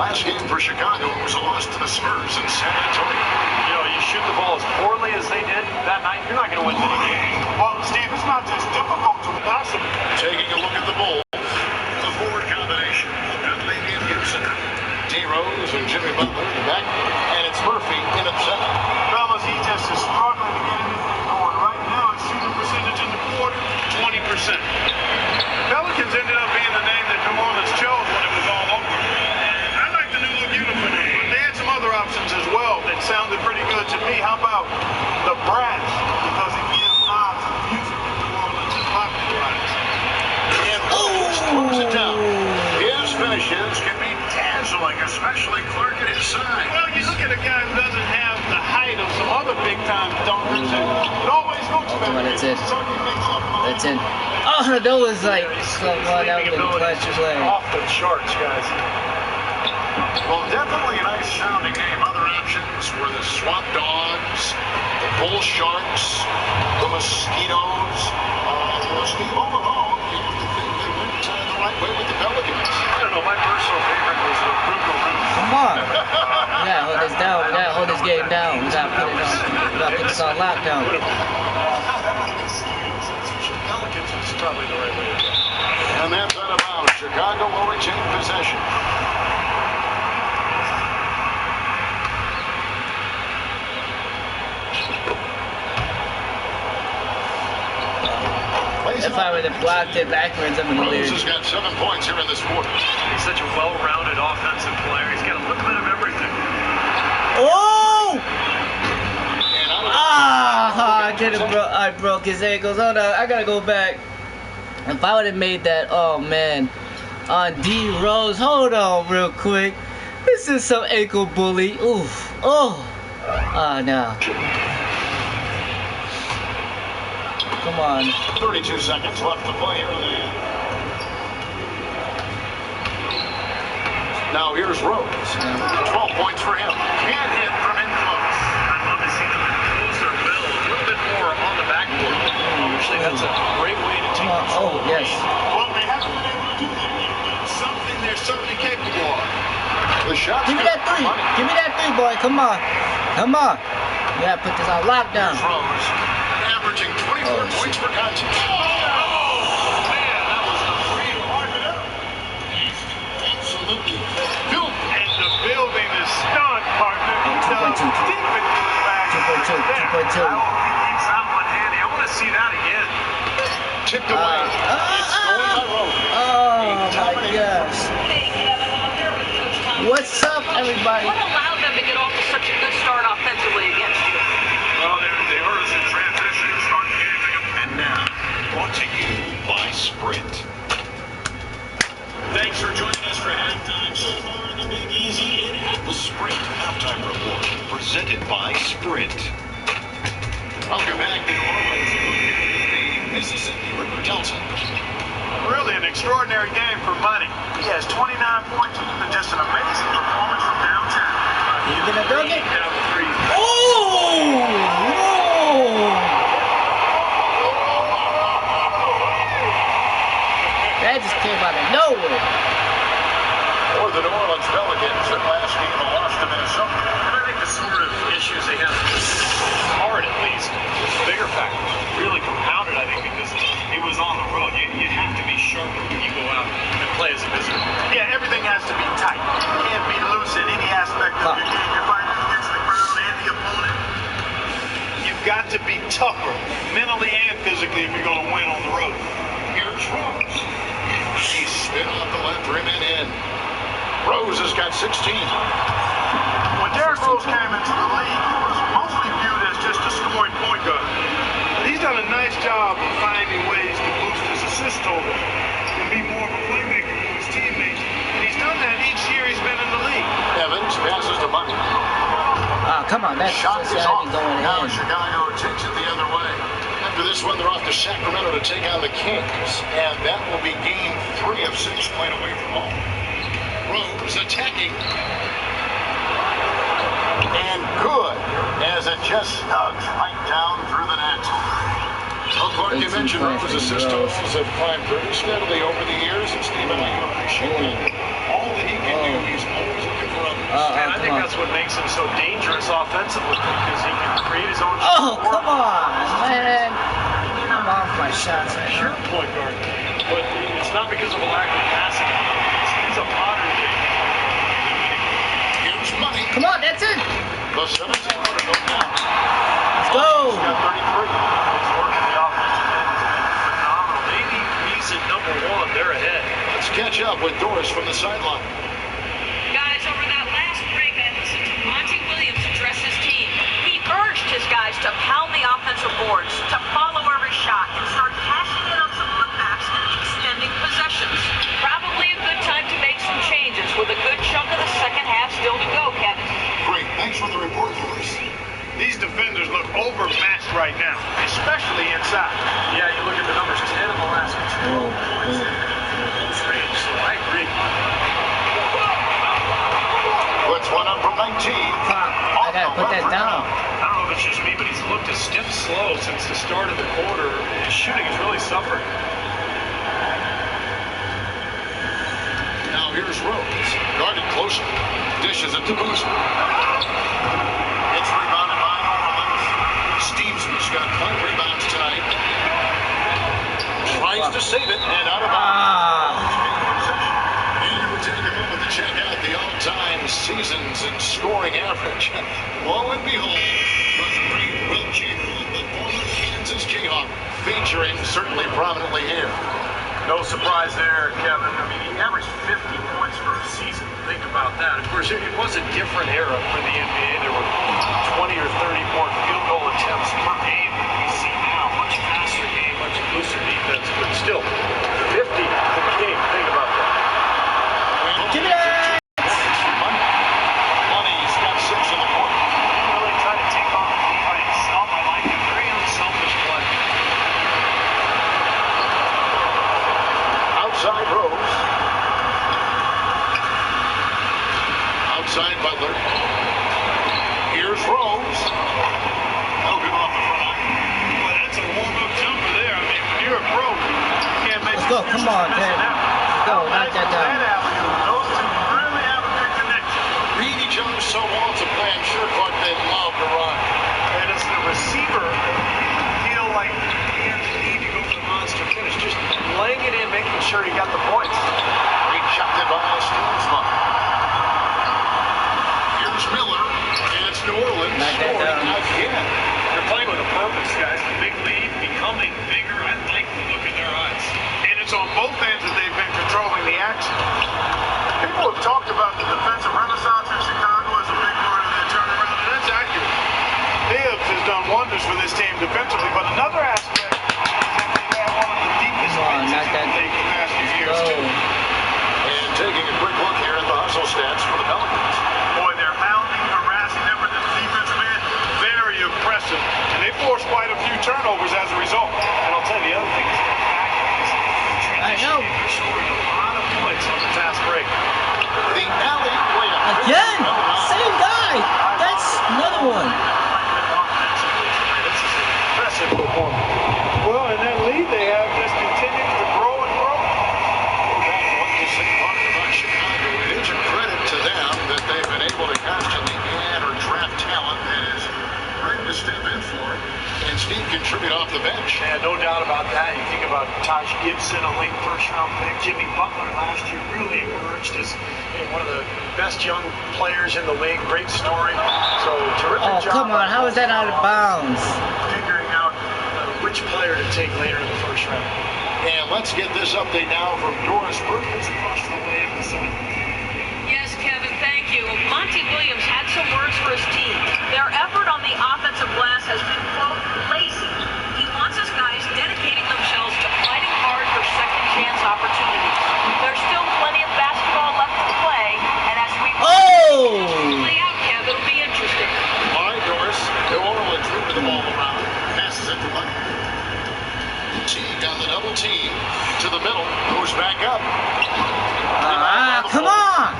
Last game for Chicago was a loss to the Spurs in San Antonio. You know, you shoot the ball as poorly as they did that night, you're not going to win many games. Well, Steve, it's not just difficult to impossible. Taking a look at the Bulls, the forward combination, Dudley and Houston, D. Rose and Jimmy Butler in the back, and it's Murphy in at center. Fellas, he just is struggling to get anything going. Right now, his shooting percentage in the quarter, 20%. Pelicans ended up being the name that New Orleans chose when it was all over. I like the new look uniform, but they had some other options as well that sounded pretty good to me. How about the brass? Because it gives nods to the music that New Orleans is popularized. And Rose throws it down. His finishes can be dazzling, especially Clark at his side. Well, you look at a guy who doesn't have the height of some other big-time dunkers, and it always looks better. That's it. That's it. Oh, that was like, well, that was a clutch play. Off the charts, guys. Well, definitely a nice sounding name. Other options were the Swamp Dogs, the Bull Sharks, the Mosquitoes. Steve, all in all, you think they went the right way with the Pelicans. I don't know, my personal favorite was the Brutal Roots. Come on. We gotta hold this down. We gotta hold this game down. We gotta put it on. We gotta put this on lockdown. Pelicans is probably the right way to go. And that's out of bounds. Chicago will retain possession. If I would have blocked it backwards, I'd have been weird. Rose has got 7 points here in this quarter. He's such a well-rounded offensive player. He's got a little bit of everything. Oh! I broke his ankles. Hold on, I gotta go back. If I would have made that, oh man, on D Rose. Hold on, real quick. This is some ankle bully. Oof. Oh. Oh no. Come on. 32 seconds left to play here. Now here's Rose. 12 points for him. Can't hit from in close. I'd love to see them close their bill a little bit more on the backboard. Usually that's a great way to take control. Oh, yes. Well, they haven't been able to do that yet, but something they're certainly capable of. The shot's Give me that three. Give me that three, boy. Come on. Come on. We gotta put this on lockdown. Here's Rose, averaging 24 points per contest. Absolutely. And the building is stunned, partner. He dug 2.2. deep into his bag. 2.2. 2.2. I hope he keeps that one handy. I want to see that again. Tipped away. It's going by Rose. Oh my gosh. What's up, everybody? What allowed them to get off to such a good start offensively against you? Well, they hurt us in transition to start the game. And now, brought to you by Sprint. Thanks for joining us for halftime so far in the Big Easy. It had the Sprint halftime report presented by Sprint. Welcome back to New Orleans, the Mississippi River Delta. Really an extraordinary game for money. He has 29 points and just an amazing performance from downtown. You gonna dunk it? Down to three. Oh! That just came out of nowhere. Or the New Orleans Pelicans that last game lost to Minnesota. And I think the sort of issues they have hard, at least, was the bigger factor. Really compounded, I think, because it was on the road. You have to be sharper when you go out and play as a visitor. Yeah, everything has to be tight. You can't be loose in any aspect of your game. You're fighting against the crowd and the opponent. You've got to be tougher, mentally and physically, if you're going to win on the road. Here's Rose. He spin off the left rim and in. Rose has got 16. When Derrick Rose came into the league, he was mostly viewed as just a scoring point guard. But he's done a nice job of finding ways to boost his assist total and be more of a playmaker for his teammates. And he's done that each year he's been in the league. Evans passes to Money. Come on, that's Shot is off. going Now in. Chicago takes it the other way. After this one, they're off to Sacramento to take on the Kings. And that will be game 3 of 6 played away from home. Rose attacking. And good, as it just snugs right down through the net. Well, Clark, you mentioned Rose's assist totals have climbed pretty steadily over the years, and Steve and I appreciate that. All that he can do, he's always what makes him so dangerous offensively, because he can create his own. Oh, come on, man. I'm off my shots right Pure now. point guard, but it's not because of a lack of passing. He's a modern day. Here's money. Come on, that's it. The 1700 goes down. Let's go. He's got 33. His work in the offensive end has been phenomenal. Maybe he's at number one. They're ahead. Let's catch up with Doris from the sideline. Guys, over that last break, I listened to Monty Williams address his team. He urged his guys to pound the offensive boards, to follow every shot, and start cashing in on some putbacks and extending possessions. Probably a good time to make some changes with a good chunk of the second half still to go, Kevin. Great. Thanks for the report, Doris. These defenders look overmatched right now, especially inside. Yeah, you look at the numbers, 10 in the last two. Range, so I agree. Puts one up from 19. I gotta put that down. I don't know if it's just me, but he's looked a stiff slow since the start of the quarter. His shooting has really suffered. Now here's Rose. Guarded closely. Dishes it to Boozer. It's rebounded by Orleans. Stevenson's got 5 rebounds tonight. Tries to save it and out of bounds. And we'll take a moment to check out the all-time seasons and scoring average. Lo and behold, the great Will Chamberlain, the former Kansas Jayhawk, featuring certainly prominently here. No surprise there, Kevin. I mean, he averaged 50 points for a season. Think about that. Of course, it was a different era for the NBA. There were 20 or 30 more field goal attempts per game than we see now. Much faster game, much looser defense, but still, 50 per game. Think about that. Give me that. Money's got 6 in the court. Really trying to take on the game by himself. I like him. Very unselfish play. Outside Rose. Outside Butler. Here's Rose. No good off the front. Boy, that's a warm-up jumper there. I mean, when you're a pro, you can't make Let's go. Come on, Ted. Let's go. Knock that down. Those two really have a good connection. Read each other so well to play. I'm sure Clark they love to run. And as the receiver, you feel like he has the need to go for the monster finish. Just laying it in, making sure he got the points. Rejected by Stevensson. Here's Miller. And it's New Orleans Knock that scoring down. again. They're playing with a purpose, guys. The big lead becoming bigger. I like the look in their eyes. And it's on both ends that they've been controlling the action. People have talked about the defensive renaissance in Chicago as a big part of their turnaround, and that's accurate. Hibbs has done wonders for this team defensively, but another aspect is that they've had one of the deepest Come on, benches knock in that. the league the past few years, Go. too. And taking a quick look here at the hustle stats for the Pelicans. Boy, they're hounding, harassing them with this defensive end. Very impressive. And they forced quite a few turnovers as a result. And I'll tell you the other thing is the back is I know. they're scoring a lot of points on the fast break. The alley layup. Again. Same guy. That's another one. This is an impressive performance. Well, and that lead they have just continues to grow and grow. What you say talking about Chicago, it is a credit to them that they've been able to constantly add or draft talent that is ready to step in for it and Steve contribute off the bench. Yeah, no doubt about that. You think about Taj Gibson, a late first-round pick. Jimmy Butler last year really emerged as one of the best young players in the league. Great story. So terrific Oh, job. come on. How is that out of bounds? Figuring out which player to take later in the first round. And let's get this update now from Doris Perkins across the way of the sun. Yes, Kevin, thank you. Monty Williams had some words for his team. Their effort on the offensive glass has been, quote, lazy. He wants his guys dedicating themselves to fighting hard for second chance opportunities. There's still plenty of basketball left to play, and as we play out, Kevin, it'll be interesting. All right, Doris. New Orleans moving the ball around. Passes it to Butler. Teague on the double team. To the middle. Goes back up. Come on.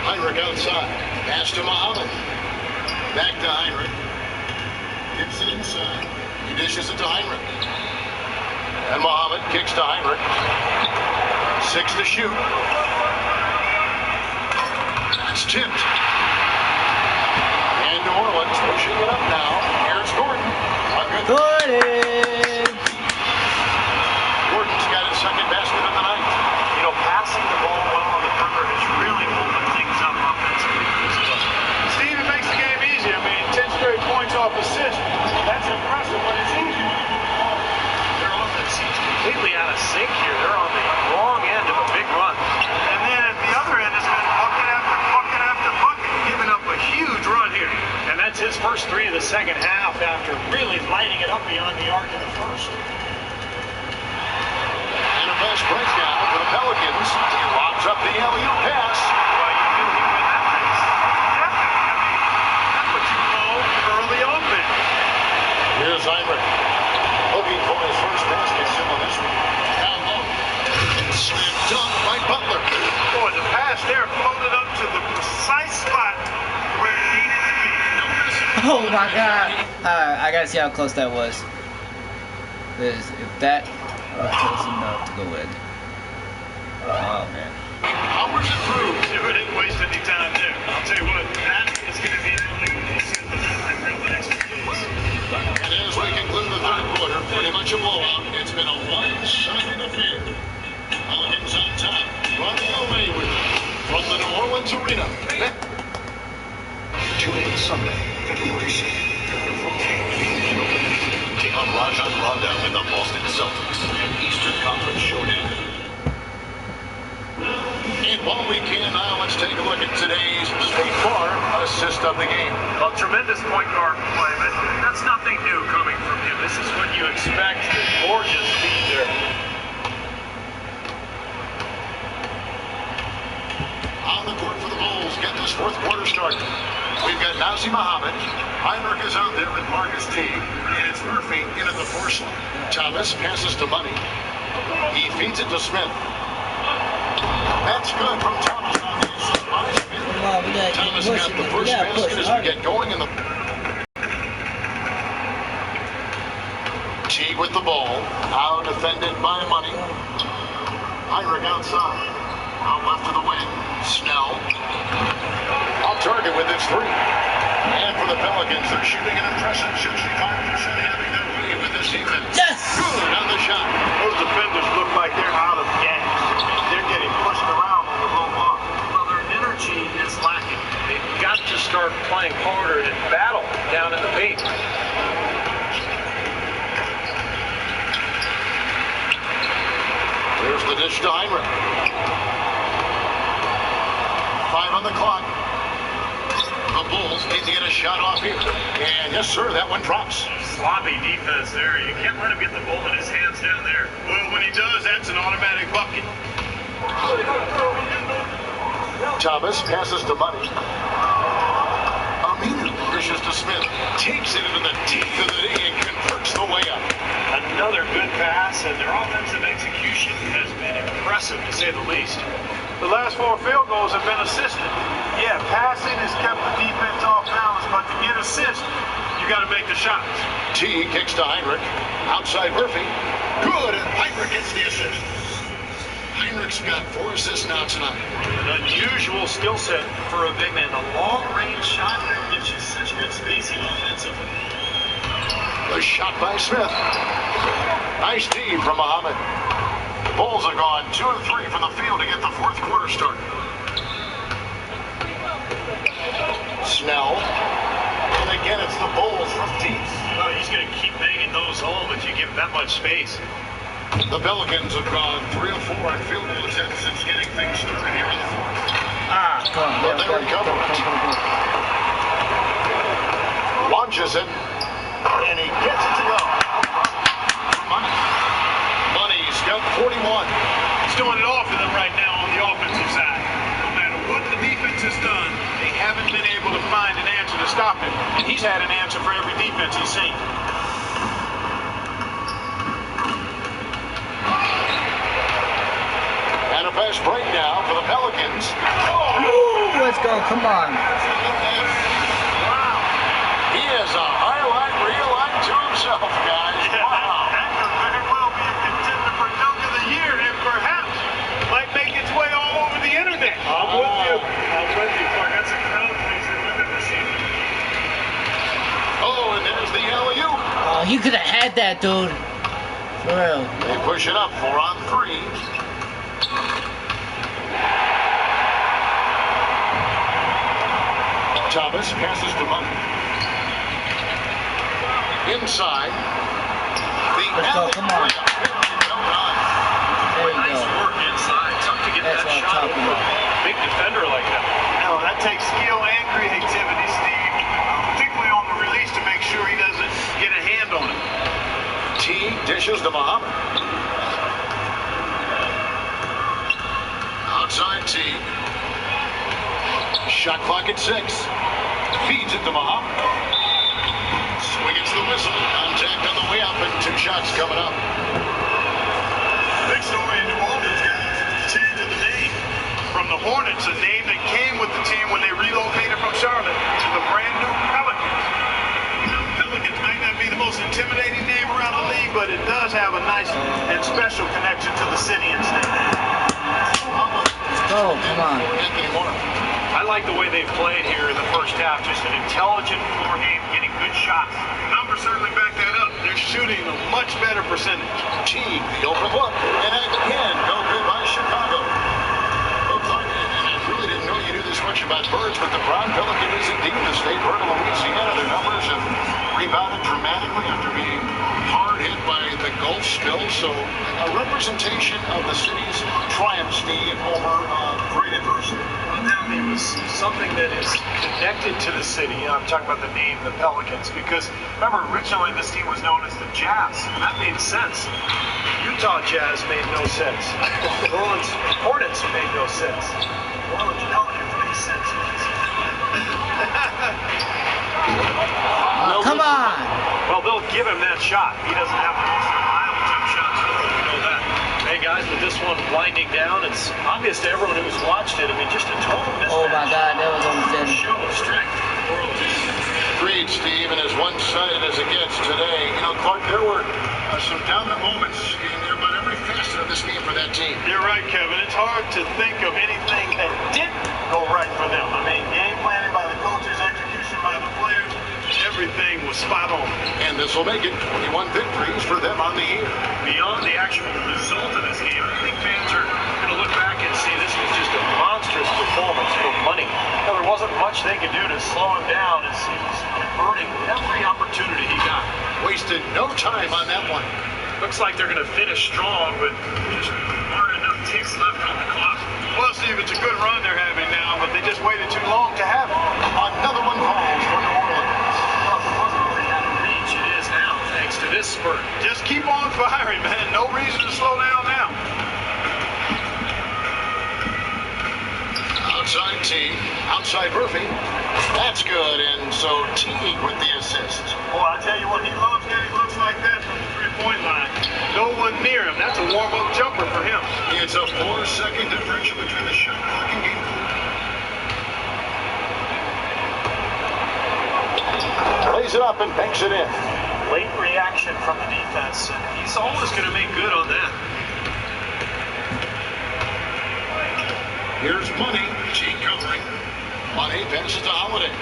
Heinrich outside. Pass to Muhammad. Back to Heinrich. Gets it inside. He dishes it to Heinrich. And Muhammad kicks to Heinrich. 6 to shoot. tipped. And New Orleans pushing it up now. Here's Gordon. Gordon! Gordon's got his second basket of the night. You know, passing the ball well on the perimeter has really opened things up offensively. Steve, it makes the game easy. I mean, 10 straight points off assist. That's impressive, but it's easy. Their offense seems completely out of sync here. They're on the wrong end of a big run. And then at the other end, it's been bucket after bucket after bucket, giving up a huge run here. And that's his first three of the second half after really lighting it up beyond the arc in the first. And a fast breakdown for the Pelicans. He lobs up the alley-oop pass. Well, you knew he went that pace. Definitely. I mean, that's what you call early offense. Here's Heinrich. Looking for his first basket. Still on this one. Down low. Slam dunk by Butler. Boy, the pass there floated up to the precise spot where it needed to be. Oh my god. Alright, I gotta see how close that was. Because if that was close enough to go in. Oh man. Powers it through. We didn't waste any time there. I'll tell you what, that is going to be the only one you see real the next few days. And as we conclude the third quarter, pretty much a blowout. It's been a one-sided affair. Pelicans on top, running away with it from the New Orleans arena. Tune in Sunday, February 2nd, for 2k14chill. Take on Rajon Rondo and the Boston Celtics in Eastern Conference Showdown. And while we can now, let's take a look at today's State Farm assist of the game. A tremendous point guard play, but that's nothing new coming from him. This is what you expect. Gorgeous speed there. On the court for the Bulls, get this fourth quarter started. We've got Nazi Muhammad. Heinrich is out there with Marcus T. And it's Murphy in at the four slot. Thomas passes to Money. He feeds it to Smith. That's good from Thomas on the inside by Smith. Come on, we gotta Thomas keep got pushing the it. first We gotta basket push as we harder. get going in the... T with the ball. Now defended by Money. Heinrich outside. Out left to the wing. Snell. Off target with his three. And for the Pelicans, they're shooting an impressive 65%, having their way with this defense. Yes! Good on the shot. Those defenders look like they're out of gas. They're getting pushed around on the low block. Well, their energy is lacking. They've got to start playing harder and battle down in the paint. There's the dish to Heinrich. 5 on the clock. The Bulls need to get a shot off here. And yes, sir, that one drops. Sloppy defense there. You can't let him get the ball in his hands down there. Well, when he does, that's an automatic bucket. Thomas passes to Money. Aminu pushes to Smith. Takes it into the teeth of the knee and converts the way up. Another good pass, and their offensive execution has been impressive, to say the least. The last 4 field goals have been assisted. Yeah, passing has kept the defense off balance, but to get assists, you got to make the shots. T kicks to Heinrich. Outside Murphy. Good, and Heinrich gets the assist. Heinrich's got 4 assists now tonight. An unusual skill set for a big man. The long-range shot that gives you such good spacing offensively. The shot by Smith. Nice D from Muhammad. The Bulls have gone 2 of 3 from the field to get the fourth quarter started. Snell. And again, it's the Bulls from deep. Well, he's going to keep banging those home if you give him that much space. The Pelicans have gone 3 of 4 on field goal attempts since getting things started here in the fourth. Ah, come on. But they recover it. Launches it. And he gets it to go. Money. Money's got 41. He's doing it all for them right now on the offensive side. No matter what the defense has done, they haven't been able to find an answer to stop him. And he's had an answer for every defense he's seen. And a fast break now for the Pelicans. Ooh, let's go. Come on. Wow. He has a highlight reel unto himself, guys. Wow. That could very well be a contender for Dunk of the Year and perhaps might make its way all over the internet. I'm with you, Clark. That's You could have had that, dude. For real. They push it up 4-on-3. Thomas passes to Money. Inside. Let's go, come on. There you Nice go. work inside. Tough to get That's that what I'm shot talking over about. a big defender like that. No, that takes skill and creativity, Steve, particularly on the release to make sure he doesn't get a hand on it. T dishes to Muhammad. Outside T. Shot clock at 6. Feeds it to Muhammad. Swing gets the whistle. Contact on the way up and 2 shots coming up. Big story in New Orleans, guys. It's the change of the name. From the Hornets, a name that came with the team when they relocated from Charlotte to the brand new Pelicans. Pelicans might not be the most intimidating name around the league, but it does have a nice and special connection to the city and state. Go, come on. I like the way they've played here in the first half. Just an intelligent floor game, getting good shots. Numbers certainly back that up. They're shooting a much better percentage. T, the open look. And again, no good by Chicago. Looks like, and I really didn't know you knew this much about birds, but the brown pelican is indeed the state bird of Louisiana. Their numbers have rebounded dramatically after being hard hit by the Gulf spill. So a representation of the city's triumph, Steve, over great adversity. It was something that is connected to the city. I'm talking about the name, the Pelicans, because remember originally this team was known as the Jazz, and that made sense. Utah Jazz made no sense. New Orleans Hornets made no sense. New Orleans Pelicans made sense. Come on. Well, they'll give him that shot. He doesn't have the most reliable jump shots. We know that. Hey guys, with this one winding down, it's obvious to everyone who's watched it. I mean, just a total mismatch. Oh my God, that was almost in. Show of strength. Agreed, Steve, and as one-sided as it gets today, you know, Clark, there were some dominant moments in about every facet of this game for that team. You're right, Kevin. It's hard to think of anything that didn't go right for them. I mean, game planning by the coaches, execution by the players, everything was spot on. And this will make it 21 victories for them on the year. Beyond the actual result of this game, I think fans are going to look back and see this was just a monstrous performance for money. Now, there wasn't much they could do to slow him down as he was earning every opportunity he got. Wasted no time on that one. Looks like they're going to finish strong, but just aren't enough ticks left on the clock. Well, Steve, it's a good run they're having now, but they just waited too long to have it. Another one falls for New Orleans. Well, if it wasn't really out of reach, it is now, thanks to this spurt. Just keep on firing, man. No reason to slow down now. Outside T, outside Murphy. That's good, and so Teague with the assist. Boy, I tell you what, he loves getting looks like that from the three-point line. No one near him. That's a warm-up jumper for him. It's a 4-second differential between the shot clock and game clock. Lays it up and banks it in. Late reaction from the defense, and he's always going to make good on that. Here's Money, T covering. Money passes to Holiday.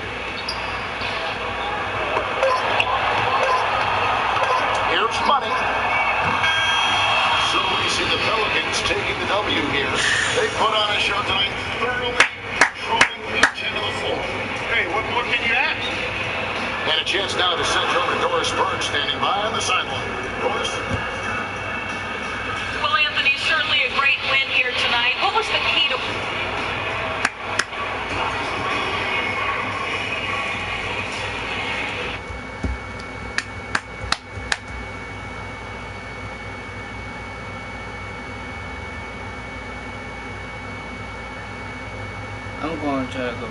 Here's Money. So we see the Pelicans taking the W here. They put on a show tonight, thoroughly controlling each end of the floor. Hey, what more can you ask? And a chance now to send over Doris Berg standing by on the sideline. Doris? Well, Anthony, certainly a great win here tonight. What was the key to... I'm going to try to go.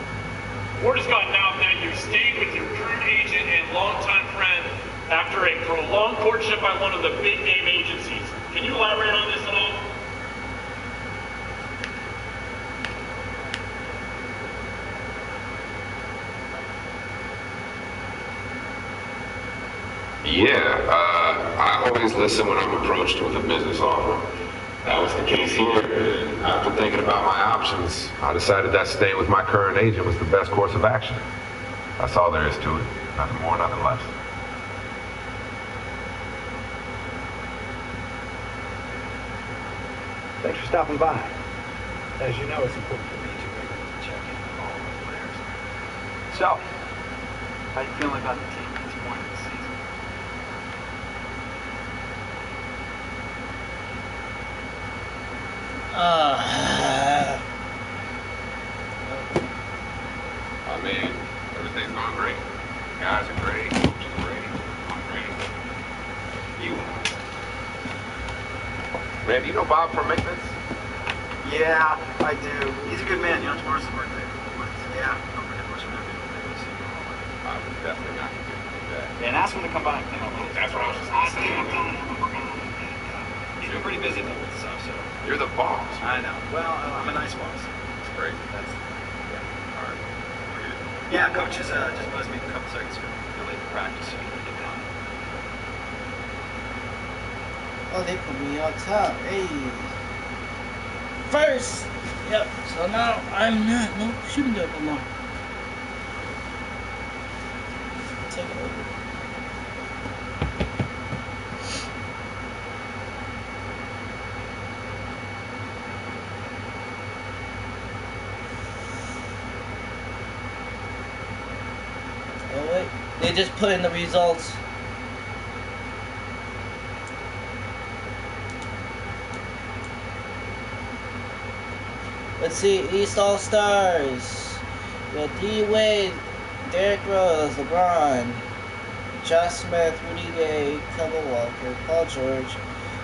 Word has gotten out that you stayed with your current agent and longtime friend after a prolonged courtship by one of the big name agencies. Can you elaborate on this at all? Yeah, I always listen when I'm approached with a business offer. That was the case here. After thinking about my options, I decided that staying with my current agent was the best course of action. That's all there is to it. Nothing more, nothing less. stopping by. As you know, it's important for me to regularly check in with all of the players. So, how you feeling about the team at this point in the season? I mean, everything's going great. Guys are great. Coach is great. I'm great. You. Man, do you know Bob from Maintenance? Yeah, I do. He's a good man. You know, tomorrow's his birthday. Yeah, don't forget to wish him happy birthday. I would definitely not forget to do that. And ask him to come by and clean up. That's what I was just going to say. He's been pretty busy though with stuff, so. You're the boss. I know. Well, I'm a nice boss. It's great. That's, yeah. All right. Yeah, coach is just buzzed me a couple seconds ago. You're late for practice, so you gotta get down. Oh, they put me on top. Hey. First. Yep. So now I'm not no shooting guard no more. Take it over. Oh wait, they just put in the results. Let's see, East All Stars. We got D Wade, Derrick Rose, LeBron, Josh Smith, Rudy Gay, Kemba Walker, Paul George,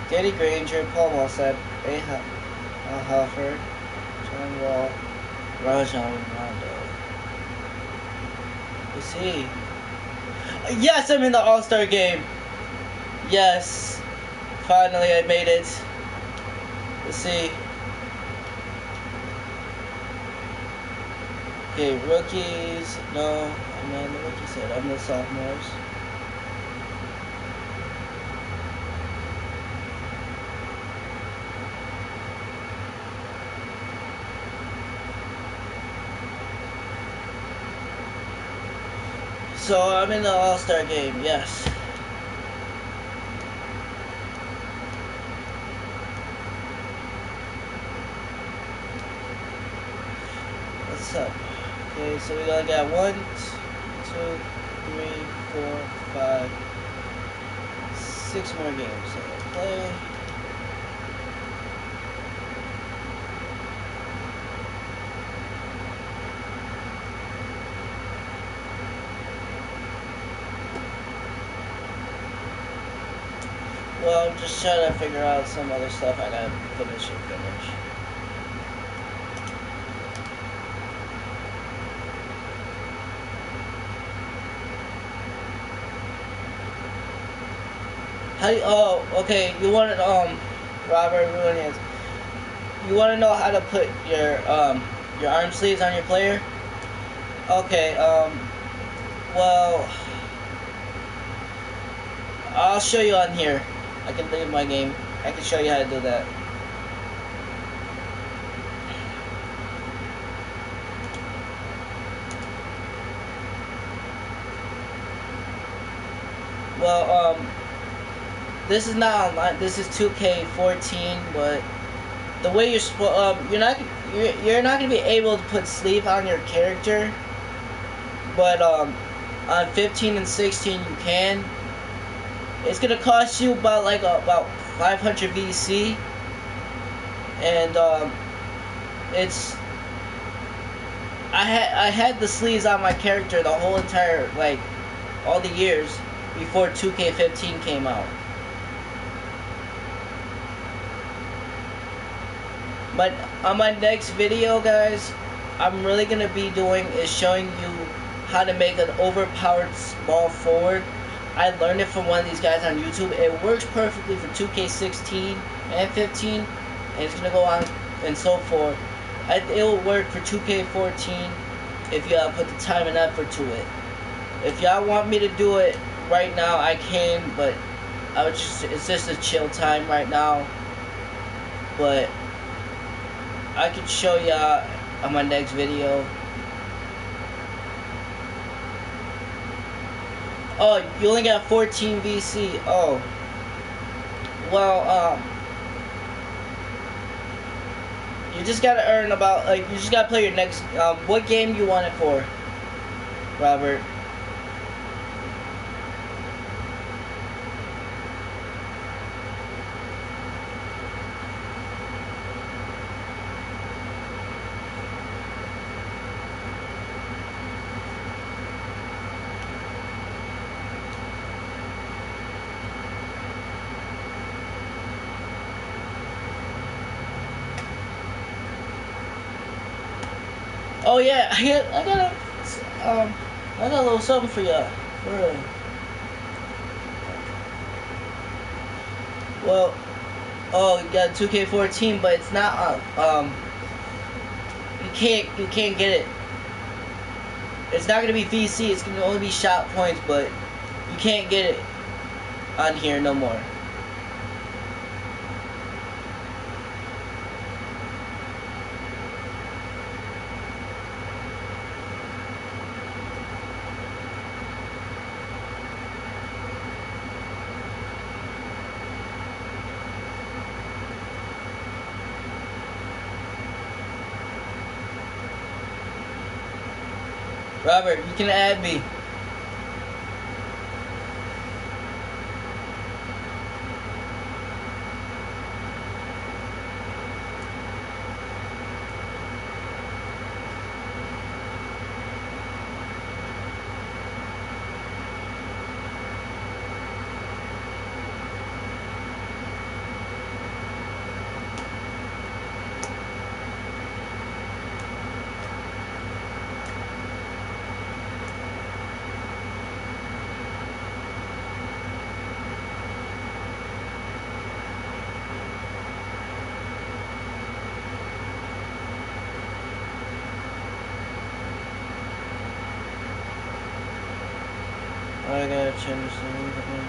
Danny Granger, Paul Millsap, A. Huffer, John Wall, Rajon Rondo. Let's see. Yes, I'm in the All-Star game. Yes. Finally, I made it. Let's see. Okay, rookies. No, I'm not the rookie set. I'm the sophomores. So I'm in the All-Star game, yes. What's up? Okay, so we only got 1, 2, 3, 4, 5, 6 more games to play. Well, I'm just trying to figure out some other stuff I gotta finish. How do you, oh, okay, you want to, Robert Ruinez, you want to know how to put your arm sleeves on your player? Okay, well, I'll show you on here. I can leave my game. I can show you how to do that. Well, this is not online. This is 2k14, but the way you're not gonna be able to put sleeve on your character, but on 15 and 16 you can. It's gonna cost you about 500 VC, and it's I had the sleeves on my character the whole entire all the years before 2k15 came out. But on my next video, guys, I'm really gonna be doing is showing you how to make an overpowered small forward. I learned it from one of these guys on YouTube. It works perfectly for 2K16 and 15, and it's gonna go on and so forth. It will work for 2K14 if y'all put the time and effort to it. If y'all want me to do it right now, I can, but it's just a chill time right now. But I can show y'all on my next video. Oh, you only got 14 VC. Oh. Well, You just gotta earn about, like, you just gotta play your next, what game you want it for, Robert? Oh yeah, I got a little something for y'all. Well, oh, you got 2k14, but it's not you can't get it. It's not gonna be VC. It's gonna only be shot points, but you can't get it on here no more. Robert, you can add me. I gotta change something.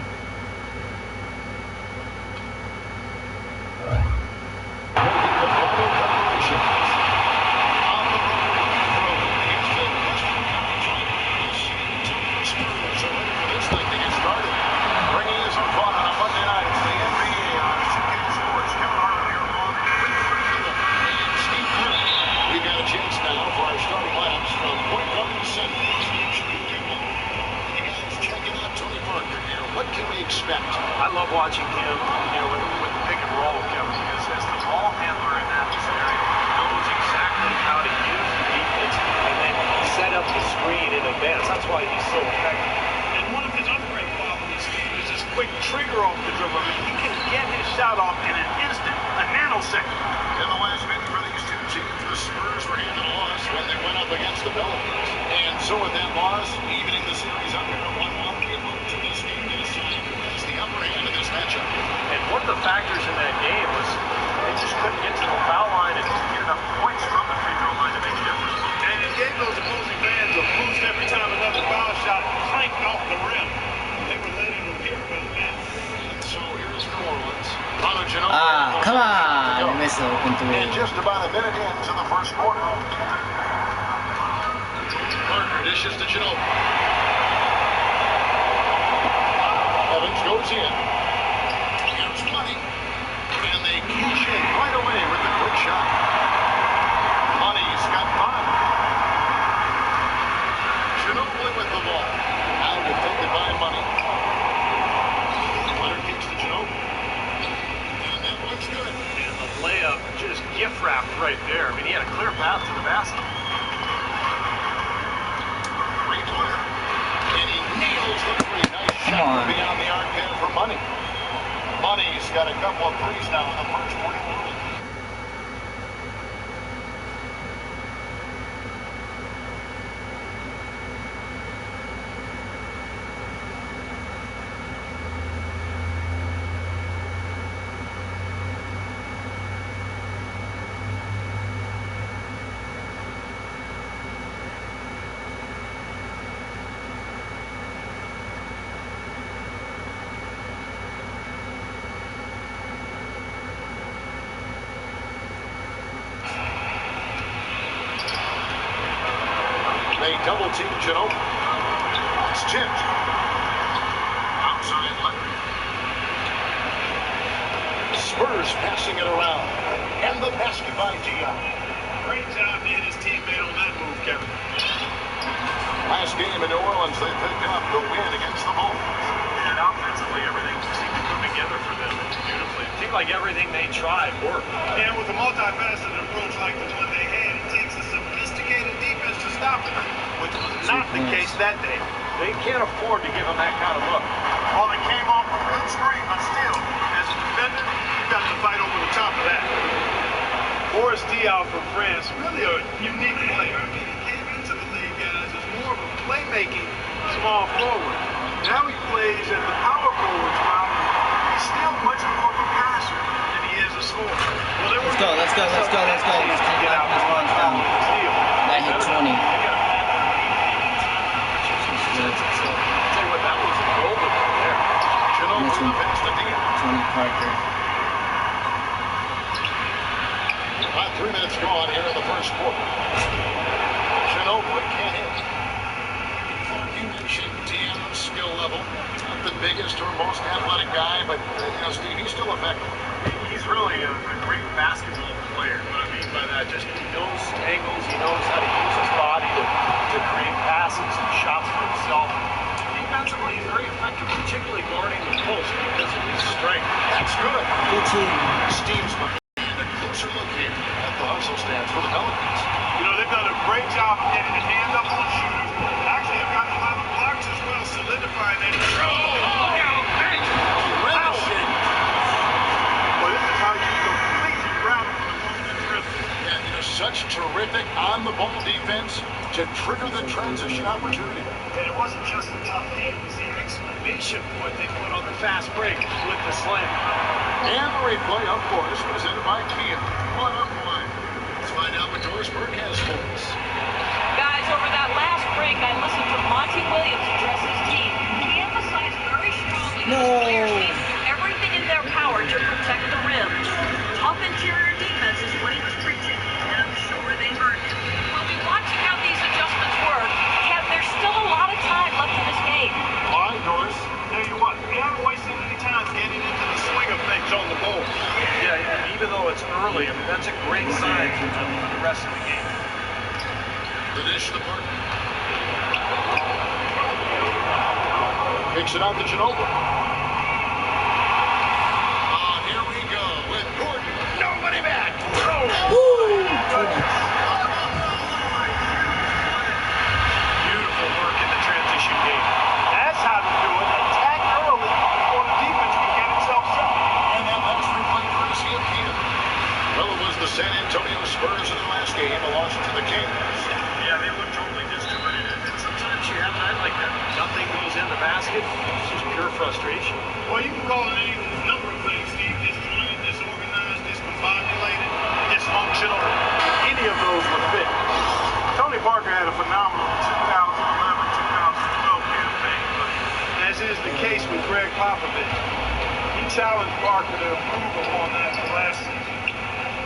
What can we expect? I love watching him, with the pick and roll, Kevin, because as the ball handler in that scenario, he knows exactly how to use the defense and then set up the screen in advance. That's why he's so effective. And one of his other great qualities, Steve, is his quick trigger off the dribble. I mean, he can get his shot off in an instant, a nanosecond. In the last minute for these two teams, the Spurs were in a loss when they went up against the Pelicans. And so with that loss, evening the series under 1-1, it moved to this game to decide who has the upper hand in this matchup. And one of the factors in that game was they just couldn't get to the foul line and get enough points from the free throw line to make a difference. And it gave those opposing fans a boost every time another foul shot clanked off the rim. They were letting them hit with that. And so here's New Orleans. Come on, you missed the open three. And just about a minute into the first quarter. Parker dishes to Ginobili. Evans goes in. Here's Money. And they cash in right away with the quick shot. Money's got 5. Ginobili with the ball. Now defended by Money. Leonard kicks to Ginobili. And that one's good. And the layup just gift wrapped right there. I mean, he had a clear path to the basket. Three-pointer. And he nails the three. Nice Come shot on. beyond the arc there for Money. Money's got a couple of threes now in the first 41. They double team Ginobili. It's tipped. Outside Leonard. Spurs passing it around. And the basket by Dion. Great job to hit his teammate on that move, Kevin. Last game in New Orleans, they picked up the win against the Bulls. And offensively, everything seemed to come together for them beautifully. It seemed like everything they tried worked. And with a multifaceted approach like the one they had, it takes a sophisticated defense to stop it, which was not the case that day. They can't afford to give them that kind of look. Well, it came off a good screen, but still, as a defender, you've got to fight over the top of that. Boris Diaw from France, really a unique player. I mean, he came into the league as more of a playmaking small forward. Now he plays at the power forward spot. He's still much more of a passer than he is a scorer. Well, Let's go. Let's get out Let's and go. steal. That hit 20. Tell you what, that was golden there. Ginobili to finish the deal. 20 Parker. About 3 minutes gone here in the first quarter. Ginobili can't hit. You mentioned Dia's skill level. Not the biggest or most athletic guy, but Steve, he's still effective. He's really a great basketball player. What I mean by that, just he knows angles, he knows how to use his body to create passes and shots for himself. Defensively, he's very effective, particularly guarding the post because of his strength. That's good. Good team. Steve's behind a closer look here at the hustle stance for the Pelicans. They've done a great job of getting the hand up on shooters. Actually, they've gotten a lot of blocks as well, solidifying that. Well, this is how you completely grab it from the moment of dribble. Yeah, such terrific on-the-ball defense to trigger the transition opportunity. And it wasn't just a tough game, it was the exclamation point they put on the fast break with the slam. And the replay, of course, presented by Kia. What a play. Let's find out what Doris Burke has for us. Guys, over that last break, I listened to Monty Williams address his team. He emphasized very strongly that his players need to do everything in their power to protect the rim. Tough interior defense is what he was preaching, and I'm sure they heard him. We'll be watching how these adjustments work. Kev, there's still a lot of time left in this game. Why, Doris? Tell you what, we haven't wasted any time getting into the swing of things on the ball. Yeah, even though it's early, I mean, that's a great sign for the rest of the game. The dish to Burke. Kicks it out to Ginobili. Here we go with Gordon. Nobody back. Beautiful work in the transition game. That's how to do it. Attack early before the defense can get itself set. And that last replay courtesy of Kia. Well, it was the San Antonio Spurs in the last game, a loss to the Kings. Yeah, they look totally distributed. And sometimes you have a night like that. Nothing goes in the basket. It's just pure frustration. Well, you can call it any number of things, Steve. Disjointed, disorganized, discombobulated, dysfunctional. Any of those would fit. Tony Parker had a phenomenal 2011-2012 campaign, but as is the case with Greg Popovich, he challenged Parker to improve upon that last season.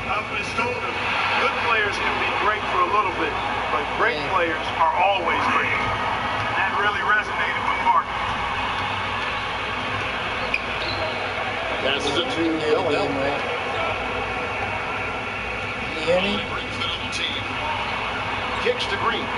I've been told that good players can be great for a little bit, but great players are always great. And that really resonated with Parker. Passes it to Villanelle. Can you hear me? Brings the double team. Kicks to Green.